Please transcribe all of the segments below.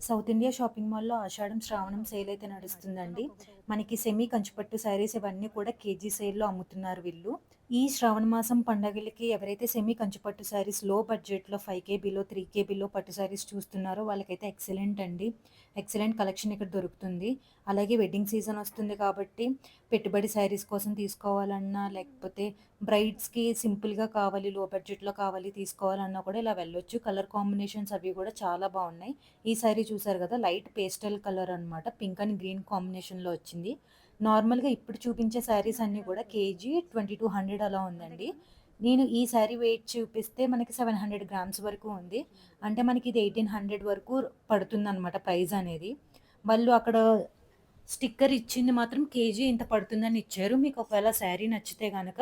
South India shopping మాల్‌లో ఆషాఢం, శ్రావణం sale అయితే నడుస్తుందండి. మనకి సెమీ కంచిపట్టు శారీస్ ఇవన్నీ కూడా కేజీ సేల్‌లో అమ్ముతున్నారు వీళ్ళు. ఈ శ్రావణ మాసం పండగలకి ఎవరైతే సెమీ కంచిపట్టు శారీస్ లో బడ్జెట్‌లో 5,000 బిలో, 3,000 బిలో పట్టు శారీస్ చూస్తున్నారో వాళ్ళకైతే ఎక్సలెంట్ అండి. ఎక్సలెంట్ కలెక్షన్ ఇక్కడ దొరుకుతుంది. అలాగే వెడ్డింగ్ సీజన్ వస్తుంది కాబట్టి పెట్టుబడి శారీస్ కోసం తీసుకోవాలన్నా, లేకపోతే బ్రైడ్స్‌కి సింపుల్‌గా కావాలి, లో బడ్జెట్‌లో కావాలి తీసుకోవాలన్నా కూడా ఇలా వెళ్ళొచ్చు. కలర్ కాంబినేషన్స్ అవి కూడా చాలా బావున్నాయి. ఈ శారీ చూసారు కదా! లైట్ పేస్టల్ కలర్ అనమాట. పింక్ అండ్ గ్రీన్ కాంబినేషన్‌లో వచ్చింది. నార్మల్‌గా ఇప్పుడు చూపించే శారీస్ అన్నీ కూడా కేజీ 2200 అలా ఉందండి. నేను ఈ శారీ వెయిట్ చూపిస్తే మనకి 700 గ్రామ్స్ వరకు ఉంది. అంటే మనకి ఇది 1800 వరకు పడుతుందనమాట ప్రైస్ అనేది. వాళ్ళు అక్కడ స్టిక్కర్ ఇచ్చింది మాత్రం కేజీ ఇంత పడుతుందని ఇచ్చారు. మీకు ఒకవేళ శారీ నచ్చితే గనక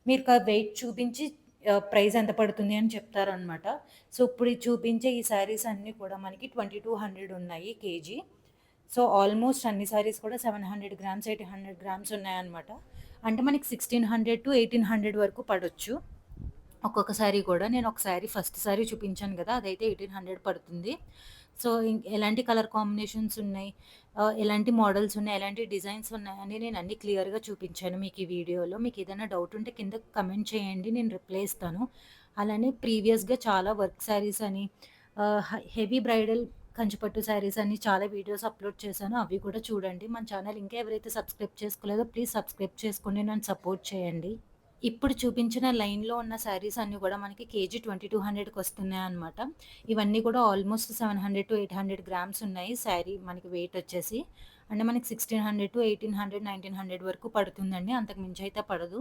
మీరు వెయిట్ చూపించి ప్రైస్ ఎంత పడుతుంది అని చెప్తారనమాట. సో, ఇప్పుడు చూపించే ఈ శారీస్ అన్నీ కూడా మనకి 2200 ఉన్నాయి కేజీ. సో, ఆల్మోస్ట్ అన్ని శారీస్ కూడా 700 గ్రామ్స్, 800 గ్రామ్స్ ఉన్నాయన్నమాట. అంటే మనకి 1600-1800 వరకు పడొచ్చు. ఒక్కొక్క శారీ కూడా. నేను ఒక శారీ ఫస్ట్ శారీ చూపించాను గదా! అదైతే 1800 పడుతుంది. సో, ఎలాంటి కలర్ కాంబినేషన్స్ ఉన్నాయి, ఎలాంటి మోడల్స్ ఉన్నాయి, ఎలాంటి డిజైన్స్ ఉన్నాయని నేను అన్నీ క్లియర్‌గా చూపించాను మీకు ఈ వీడియోలో. మీకు ఏదైనా డౌట్ ఉంటే కింద కమెంట్ చేయండి. నేను రిప్లై ఇస్తాను. అలానే ప్రీవియస్‌గా చాలా వర్క్ శారీస్ అని, హెవీ బ్రైడల్ కంచిపట్టు శారీస్ అని చాలా వీడియోస్ అప్‌లోడ్ చేశాను. అవి కూడా చూడండి. మన ఛానల్ ఇంకా ఎవరైతే సబ్స్క్రైబ్ చేసుకోలేదో ప్లీజ్ సబ్స్క్రైబ్ చేసుకోండి. నన్ను సపోర్ట్ చేయండి. ఇప్పుడు చూపించిన లైన్‌లో ఉన్న శారీస్ అన్నీ గూడా మనకి కేజీ 2200కి వస్తున్నాయన్నమాట. ఇవన్నీ కూడా ఆల్మోస్ట్ 700-800 గ్రామ్స్ ఉన్నాయి శారీ మనకి వెయిట్ వచ్చేసి. అంటే మనకి 1600-1800, 1900 వరకు పడుతుందండి. అంతకు మించి అయితే పడదు.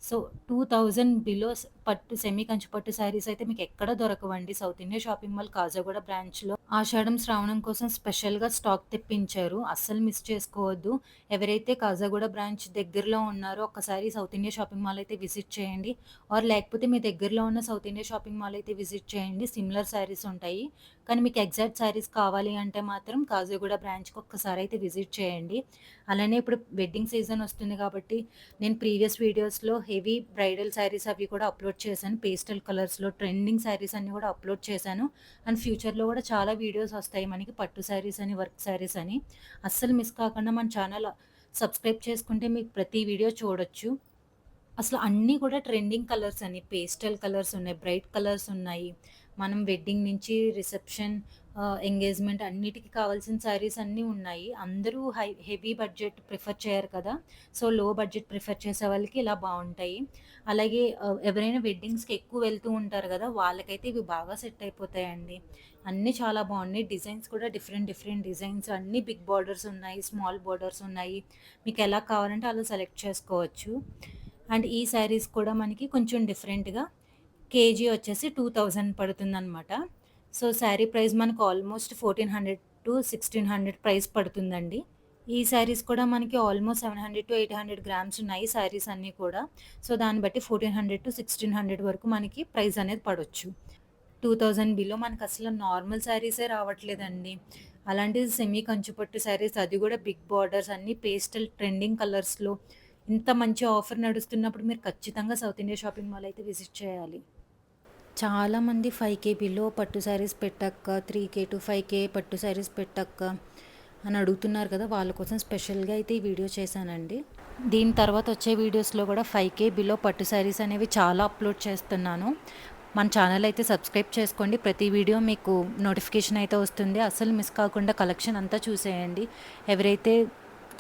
సో, 2000 బిలో పట్టు సెమీ కంచి పట్టు శారీస్ అయితే మీకు ఎక్కడ దొరకవండి. South India shopping mall Kajaguda బ్రాంచ్‌లో ఆషాఢం, శ్రావణం కోసం స్పెషల్‌గా స్టాక్ తెప్పించారు. అస్సలు మిస్ చేసుకోవద్దు. ఎవరైతే కాజాగూడ బ్రాంచ్ దగ్గరలో ఉన్నారో ఒక్కసారి సౌత్ ఇండియా షాపింగ్ మాల్ అయితే విజిట్ చేయండి. ఆర్ లేకపోతే మీ దగ్గరలో ఉన్న సౌత్ ఇండియా షాపింగ్ మాల్ అయితే విజిట్ చేయండి. సిమిలర్ శారీస్ ఉంటాయి. కానీ మీకు ఎగ్జాక్ట్ శారీస్ కావాలి అంటే మాత్రం కాజాగూడ బ్రాంచ్‌కి ఒక్కసారి అయితే విజిట్ చేయండి. అలానే ఇప్పుడు వెడ్డింగ్ సీజన్ వస్తుంది కాబట్టి నేను ప్రీవియస్ వీడియోస్‌లో హెవీ బ్రైడల్ శారీస్ అవి కూడా అప్లోడ్ చేశాను. పేస్టల్ కలర్స్‌లో ట్రెండింగ్ శారీస్ అన్నీ కూడా అప్లోడ్ చేశాను. అండ్ ఫ్యూచర్‌లో కూడా చాలా వీడియోస్ వస్తాయి మనకి పట్టు శారీస్ అని, వర్క్ శారీస్ అని. అస్సలు మిస్ కాకుండా మన ఛానల్ సబ్స్క్రైబ్ చేసుకుంటే మీకు ప్రతి వీడియో చూడొచ్చు. అసలు అన్నీ కూడా ట్రెండింగ్ కలర్స్ అని, పేస్టల్ కలర్స్ ఉన్నాయి, బ్రైట్ కలర్స్ ఉన్నాయి. మనం వెడ్డింగ్ నుంచి రిసెప్షన్, ఎంగేజ్‌మెంట్ అన్నిటికి కావాల్సిన శారీస్ అన్నీ ఉన్నాయి. అందరూ హెవీ బడ్జెట్ ప్రిఫర్ చేయరు కదా! సో, లో బడ్జెట్ ప్రిఫర్ చేసే వాళ్ళకి ఇలా బావుంటాయి. అలాగే ఎవరైనా వెడ్డింగ్స్‌కి ఎక్కువ వెళ్తూ ఉంటారు కదా! వాళ్ళకైతే ఇవి బాగా సెట్ అయిపోతాయండి. అన్నీ చాలా బావున్నాయి. డిజైన్స్ కూడా డిఫరెంట్ డిఫరెంట్ డిజైన్స్ అన్నీ బిగ్ బోర్డర్స్ ఉన్నాయి, స్మాల్ బోర్డర్స్ ఉన్నాయి. మీకెలా కావాలంటే అలా సెలెక్ట్ చేసుకోవచ్చు. అండ్ ఈ శారీస్ కూడా మనకి కొంచెం డిఫరెంట్‌గా కేజీ వచ్చేసి 2000 పడుతుందనమాట. సో, శారీ ప్రైస్ మనకు ఆల్మోస్ట్ 1400-1600 ప్రైస్ పడుతుందండి. ఈ శారీస్ కూడా మనకి ఆల్మోస్ట్ 700-800 గ్రామ్స్ ఉన్నాయి శారీస్ అన్నీ కూడా. సో, దాన్ని బట్టి 1400-1600 వరకు మనకి ప్రైస్ అనేది పడొచ్చు. 2000 బిలో మనకసలు నార్మల్ శారీసే రావట్లేదండి. అలాంటిది సెమీ కంచిపట్టు శారీస్ అది గూడా బిగ్ బార్డర్స్ అన్నీ పేస్టల్ ట్రెండింగ్ కలర్స్‌లో ఇంత మంచి ఆఫర్ నడుస్తున్నప్పుడు మీరు ఖచ్చితంగా సౌత్ ఇండియా షాపింగ్ మాల్ అయితే విజిట్ చేయాలి. చాలామంది 5,000 బిలో పట్టు శారీస్ పెట్టక్క, 3,000-5,000 పట్టు శారీస్ పెట్టక్క అని అడుగుతున్నారు కదా! వాళ్ళ కోసం స్పెషల్‌గా అయితే ఈ వీడియో చేశానండి. దీని తర్వాత వచ్చే వీడియోస్‌లో కూడా 5,000 బిలో పట్టు శారీస్ అనేవి చాలా అప్లోడ్ చేస్తున్నాను. మన ఛానల్ అయితే సబ్స్క్రైబ్ చేసుకోండి. ప్రతి వీడియో మీకు నోటిఫికేషన్ అయితే వస్తుంది. అస్సలు మిస్ కాకుండా కలెక్షన్ అంతా చూసేయండి. ఎవరైతే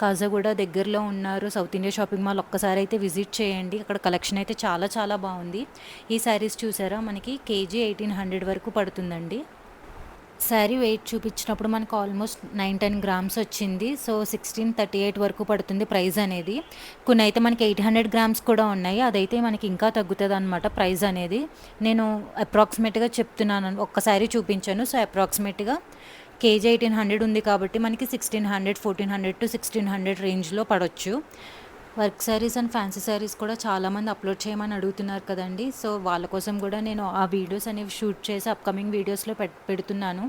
కాజాగూడ దగ్గరలో ఉన్నారో సౌత్ ఇండియా షాపింగ్ మాల్ ఒక్కసారి అయితే విజిట్ చేయండి. అక్కడ కలెక్షన్ అయితే చాలా చాలా బాగుంది. ఈ శారీస్ చూసారా మనకి కేజీ 1800 వరకు పడుతుందండి. శారీ వెయిట్ చూపించినప్పుడు మనకు ఆల్మోస్ట్ 9-10 గ్రామ్స్ వచ్చింది. సో, 1638 వరకు పడుతుంది ప్రైస్ అనేది. కొన్ని అయితే మనకి 800 గ్రామ్స్ కూడా ఉన్నాయి. అదైతే మనకి ఇంకా తగ్గుతుందన్నమాట ప్రైస్ అనేది. నేను అప్రాక్సిమేట్‌గా చెప్తున్నాను. ఒక్క శారీ చూపించాను. సో, అప్రాక్సిమేట్‌గా కేజీ 1800 ఉంది కాబట్టి మనకి 1600, 1400-1600 రేంజ్‌లో పడొచ్చు. Work sarees and fancy sarees కూడా చాలామంది అప్లోడ్ చేయమని అడుగుతున్నారు కదండీ! సో, వాళ్ళ కోసం కూడా నేను ఆ వీడియోస్ అనేవి షూట్ చేసి అప్‌కమింగ్ వీడియోస్‌లో పెడుతున్నాను.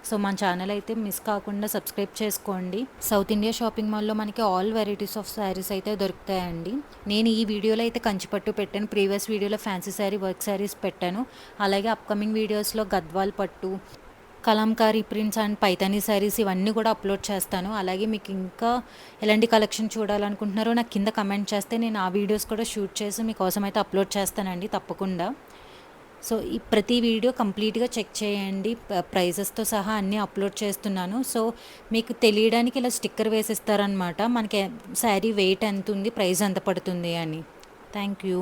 సో, మన ఛానల్ అయితే మిస్ కాకుండా సబ్స్క్రైబ్ చేసుకోండి. సౌత్ ఇండియా షాపింగ్ మాల్‌లో మనకి ఆల్ వెరైటీస్ ఆఫ్ శారీస్ అయితే దొరుకుతాయండి. నేను ఈ వీడియోలో అయితే కంచిపట్టు పెట్టాను. ప్రీవియస్ వీడియోలో ఫ్యాన్సీ శారీ, వర్క్ శారీస్ పెట్టాను. అలాగే అప్‌కమింగ్ వీడియోస్‌లో గద్వాల్ పట్టు, కలంకారీ ప్రింట్స్ అండ్ పైతానీ శారీస్ ఇవన్నీ కూడా అప్లోడ్ చేస్తాను. అలాగే మీకు ఇంకా ఎలాంటి కలెక్షన్ చూడాలనుకుంటున్నారో నాకు కింద కమెంట్ చేస్తే నేను ఆ వీడియోస్ కూడా షూట్ చేసి మీకోసం అయితే అప్లోడ్ చేస్తానండి తప్పకుండా. సో ఈ ప్రతి వీడియో కంప్లీట్గా చెక్ చేయండి, ప్రైజెస్తో సహా అన్నీ అప్లోడ్ చేస్తున్నాను. సో మీకు తెలియడానికి ఇలా స్టిక్కర్ వేసిస్తారనమాట, మనకి శారీ వెయిట్ ఎంత ఉంది, ప్రైస్ ఎంత పడుతుంది అని. Thank you.